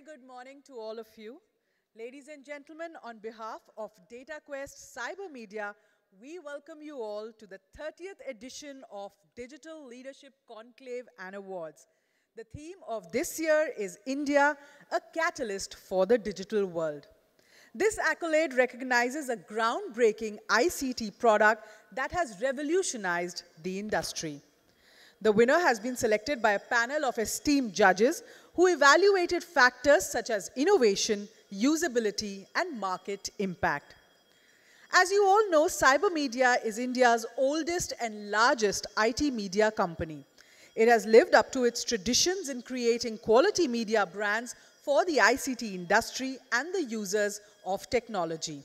good morning to all of you. Ladies and gentlemen, on behalf of DataQuest Cyber Media, we welcome you all to the 30th edition of Digital Leadership Conclave and Awards. The theme of this year is India, a catalyst for the digital world. This accolade recognizes a groundbreaking ICT product that has revolutionized the industry. The winner has been selected by a panel of esteemed judges who evaluated factors such as innovation, usability, and market impact. As you all know, Cyber Media is India's oldest and largest IT media company. It has lived up to its traditions in creating quality media brands for the ICT industry and the users of technology.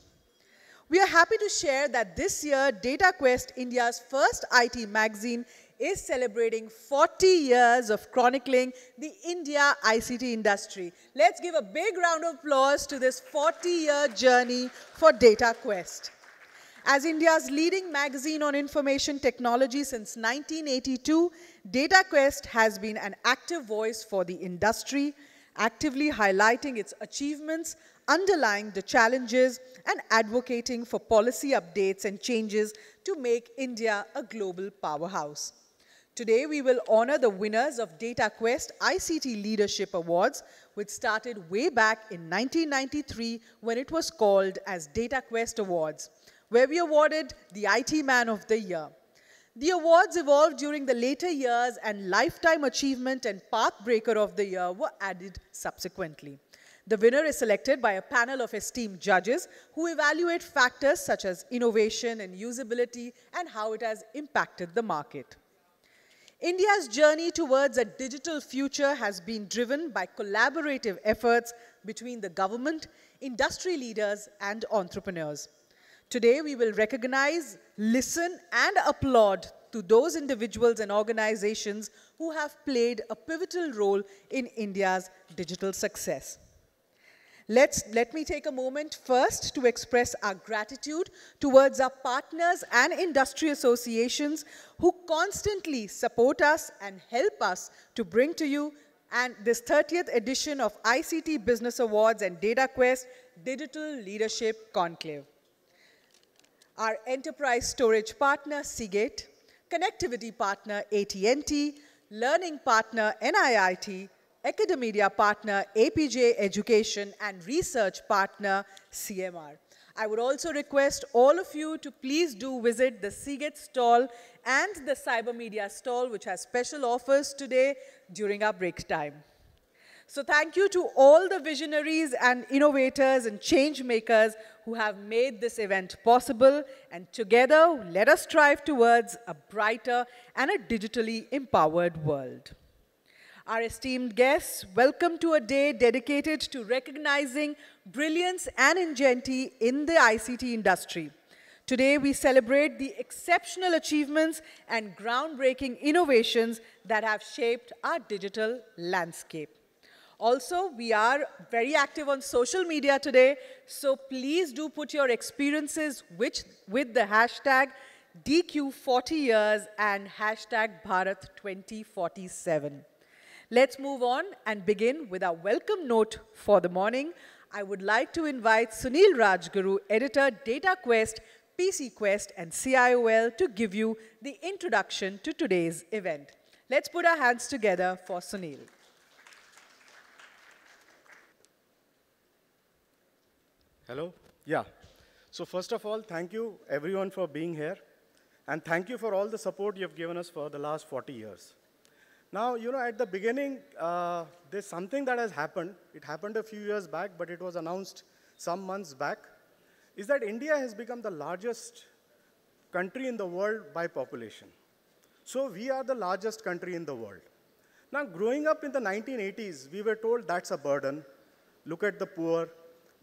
We are happy to share that this year, DataQuest, India's first IT magazine, is celebrating 40 years of chronicling the India ICT industry. Let's give a big round of applause to this 40-year journey for DataQuest. As India's leading magazine on information technology since 1982, DataQuest has been an active voice for the industry, actively highlighting its achievements, underlying the challenges, and advocating for policy updates and changes to make India a global powerhouse. Today, we will honor the winners of DataQuest ICT Leadership Awards, which started way back in 1993 when it was called as DataQuest Awards, where we awarded the IT Man of the Year. The awards evolved during the later years, and Lifetime Achievement and Pathbreaker of the Year were added subsequently. The winner is selected by a panel of esteemed judges who evaluate factors such as innovation and usability and how it has impacted the market. India's journey towards a digital future has been driven by collaborative efforts between the government, industry leaders, and entrepreneurs. Today, we will recognize, listen, and applaud to those individuals and organizations who have played a pivotal role in India's digital success. Let me take a moment first to express our gratitude towards our partners and industry associations who constantly support us and help us to bring to you this 30th edition of ICT Business Awards and DataQuest Digital Leadership Conclave. Our enterprise storage partner, Seagate, connectivity partner, AT&T, learning partner, NIIT, academia partner, APJ Education, and research partner, CMR. I would also request all of you to please do visit the Seagate stall and the Cyber Media stall, which has special offers today during our break time. So thank you to all the visionaries and innovators and change makers who have made this event possible, and together let us strive towards a brighter and a digitally empowered world. Our esteemed guests, welcome to a day dedicated to recognizing brilliance and ingenuity in the ICT industry. Today, we celebrate the exceptional achievements and groundbreaking innovations that have shaped our digital landscape. Also, we are very active on social media today, so please do put your experiences with the hashtag DQ40years and hashtag Bharat2047. Let's move on and begin with our welcome note for the morning. I would like to invite Sunil Rajguru, editor, DataQuest, PCQuest, and CIOL to give you the introduction to today's event. Let's put our hands together for Sunil. Hello? Yeah. So first of all, thank you everyone for being here. And thank you for all the support you've given us for the last 40 years. Now, you know, at the beginning, there's something that has happened. It happened a few years back, but it was announced some months back, is that India has become the largest country in the world by population. So we are the largest country in the world. Now, growing up in the 1980s, we were told that's a burden. Look at the poor.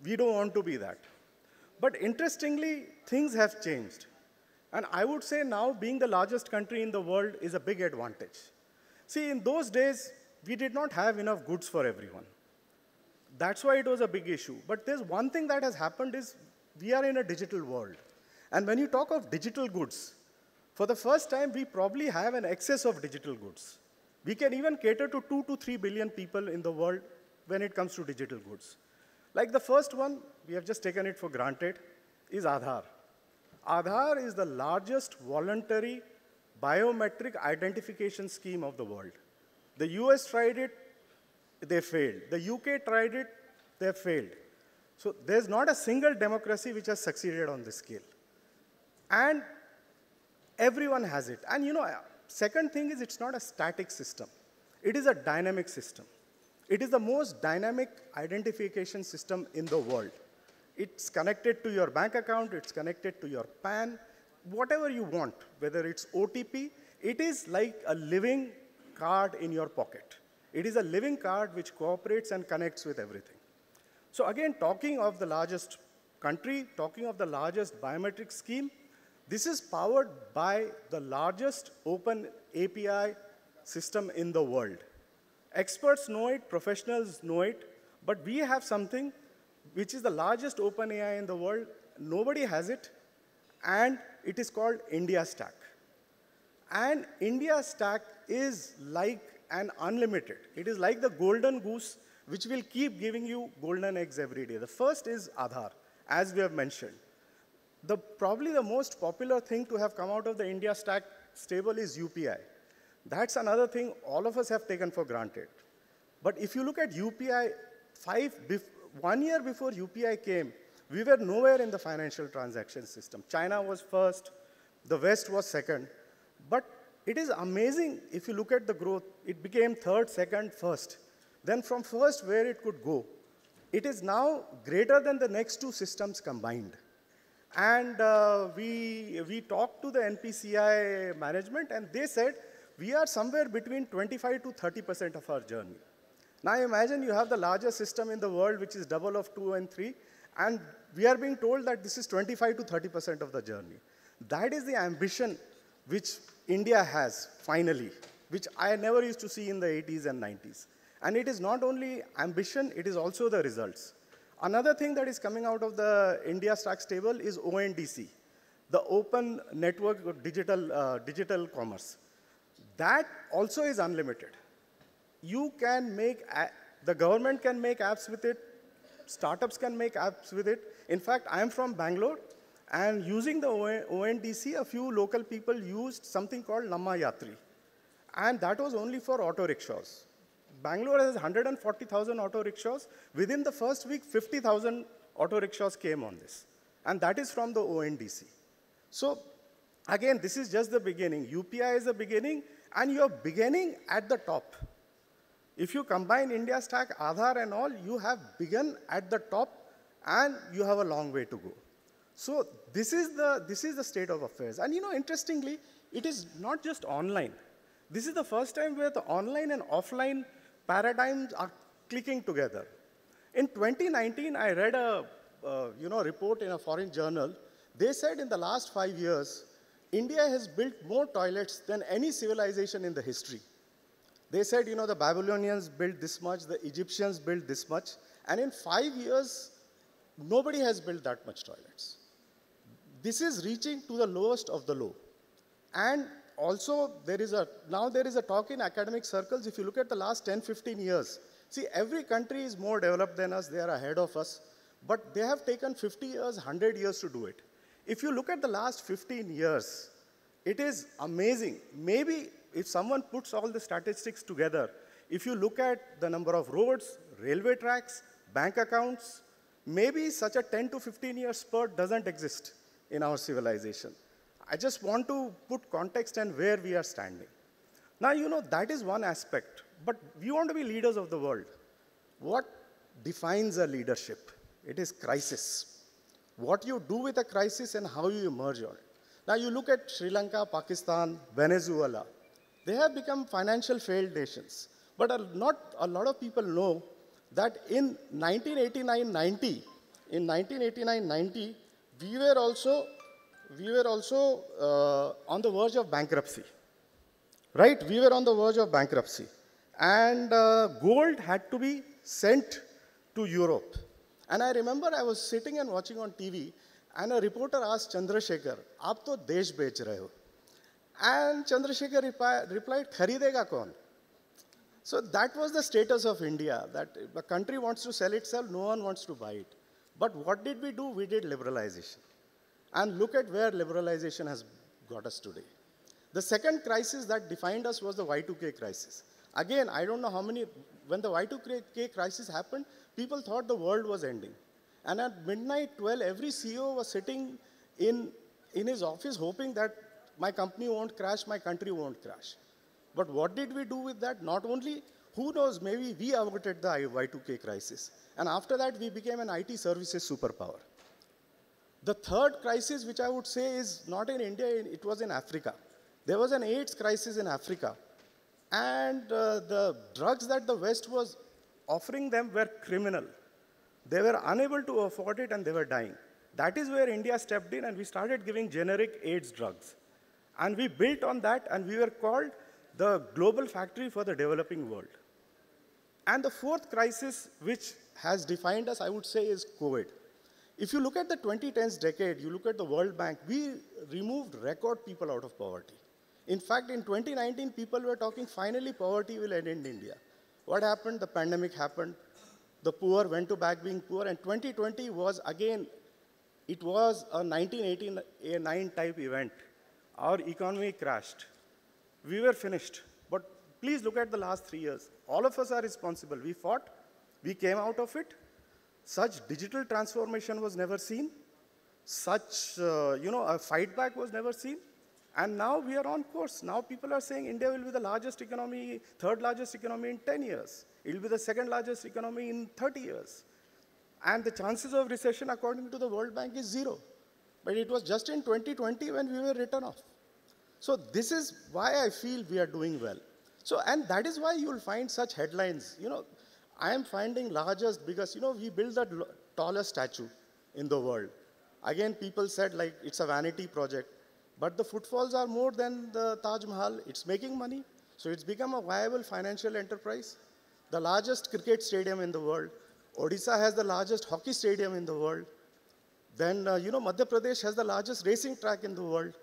We don't want to be that. But interestingly, things have changed. And I would say now being the largest country in the world is a big advantage. See, in those days, we did not have enough goods for everyone. That's why it was a big issue. But there's one thing that has happened is we are in a digital world. And when you talk of digital goods, for the first time, we probably have an excess of digital goods. We can even cater to 2 to 3 billion people in the world when it comes to digital goods. Like the first one, we have just taken it for granted, is Aadhaar. Aadhaar is the largest voluntary biometric identification scheme of the world. The US tried it, they failed. The UK tried it, they failed. So there's not a single democracy which has succeeded on this scale. And everyone has it. And second thing is it's not a static system. It is a dynamic system. It is the most dynamic identification system in the world. It's connected to your bank account, it's connected to your PAN, whatever you want, whether it's OTP, it is like a living card in your pocket. It is a living card which cooperates and connects with everything. So again, talking of the largest country, talking of the largest biometric scheme, this is powered by the largest open API system in the world. Experts know it, professionals know it, but we have something which is the largest open AI in the world. Nobody has it, and it is called India Stack. And India Stack is like an unlimited. It is like the golden goose, which will keep giving you golden eggs every day. The first is Aadhaar, as we have mentioned. Probably the most popular thing to have come out of the India Stack stable is UPI. That's another thing all of us have taken for granted. But if you look at UPI, 1 year before UPI came, we were nowhere in the financial transaction system. China was first, the West was second. But it is amazing if you look at the growth. It became third, second, first. Then from first, where it could go. It is now greater than the next two systems combined. And we talked to the NPCI management, and they said, we are somewhere between 25 to 30% of our journey. Now imagine you have the largest system in the world, which is double of 2 and 3, and we are being told that this is 25 to 30% of the journey. That is the ambition which India has, finally, which I never used to see in the 80s and 90s. And it is not only ambition, it is also the results. Another thing that is coming out of the India Stack stable is ONDC, the Open Network of Digital Commerce. That also is unlimited. You can make, the government can make apps with it, startups can make apps with it. In fact, I am from Bangalore, and using the ONDC, a few local people used something called Namma Yatri. And that was only for auto rickshaws. Bangalore has 140,000 auto rickshaws. Within the first week, 50,000 auto rickshaws came on this. And that is from the ONDC. So again, this is just the beginning. UPI is the beginning, and you're beginning at the top. If you combine India Stack, Aadhaar and all, you have begun at the top, and you have a long way to go. So this is the state of affairs. And interestingly, it is not just online. This is the first time where the online and offline paradigms are clicking together. In 2019, I read a report in a foreign journal. They said in the last 5 years, India has built more toilets than any civilization in the history. They said, the Babylonians built this much, the Egyptians built this much, and in 5 years, nobody has built that much toilets. This is reaching to the lowest of the low. And also, now there is a talk in academic circles. If you look at the last 10, 15 years, see, every country is more developed than us. They are ahead of us. But they have taken 50 years, 100 years to do it. If you look at the last 15 years, it is amazing. Maybe if someone puts all the statistics together, if you look at the number of roads, railway tracks, bank accounts, maybe such a 10 to 15 year spurt doesn't exist in our civilization. I just want to put context and where we are standing. Now, that is one aspect, but we want to be leaders of the world. What defines a leadership? It is crisis. What you do with a crisis and how you emerge on it. Now, you look at Sri Lanka, Pakistan, Venezuela. They have become financial failed nations. But not a lot of people know that in 1989-90, we were also on the verge of bankruptcy, right? We were on the verge of bankruptcy. And gold had to be sent to Europe. And I remember I was sitting and watching on TV, and a reporter asked Chandrasekhar, "Aap to desh bech rahe ho." And Chandrasekhar replied, "Kharidega kaun?" So that was the status of India, that if a country wants to sell itself, no one wants to buy it. But what did we do? We did liberalization. And look at where liberalization has got us today. The second crisis that defined us was the Y2K crisis. Again, I don't know how many, when the Y2K crisis happened, people thought the world was ending. And at midnight 12, every CEO was sitting in his office hoping that my company won't crash, my country won't crash. But what did we do with that? Not only, who knows, maybe we averted the Y2K crisis. And after that, we became an IT services superpower. The third crisis, which I would say is not in India, it was in Africa. There was an AIDS crisis in Africa. And the drugs that the West was offering them were criminal. They were unable to afford it and they were dying. That is where India stepped in and we started giving generic AIDS drugs. And we built on that and we were called the global factory for the developing world. And the fourth crisis, which has defined us, I would say, is COVID. If you look at the 2010s decade, you look at the World Bank, we removed record people out of poverty. In fact, in 2019, people were talking, finally, poverty will end in India. What happened? The pandemic happened. The poor went to back being poor. And 2020 was, again, it was a 1989 type event. Our economy crashed. We were finished. But please look at the last 3 years. All of us are responsible. We fought. We came out of it. Such digital transformation was never seen. Such, a fight back was never seen. And now we are on course. Now people are saying India will be the largest economy, third largest economy in 10 years. It will be the second largest economy in 30 years. And the chances of recession, according to the World Bank, is 0. But it was just in 2020 when we were written off. So this is why I feel we are doing well. So, and that is why you'll find such headlines. I am finding largest because, we built the tallest statue in the world. Again, people said like it's a vanity project. But the footfalls are more than the Taj Mahal. It's making money. So it's become a viable financial enterprise. The largest cricket stadium in the world. Odisha has the largest hockey stadium in the world. Then, Madhya Pradesh has the largest racing track in the world.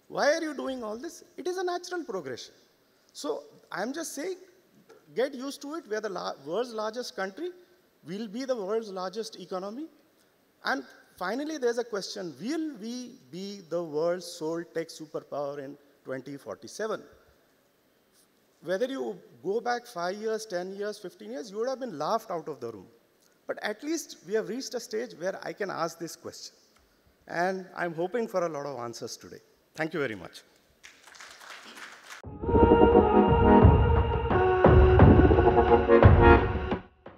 Why are you doing all this? It is a natural progression. So I'm just saying, get used to it. We are the world's largest country. We'll be the world's largest economy. And finally, there's a question, will we be the world's sole tech superpower in 2047? Whether you go back 5 years, 10 years, 15 years, you would have been laughed out of the room. But at least we have reached a stage where I can ask this question. And I'm hoping for a lot of answers today. Thank you very much.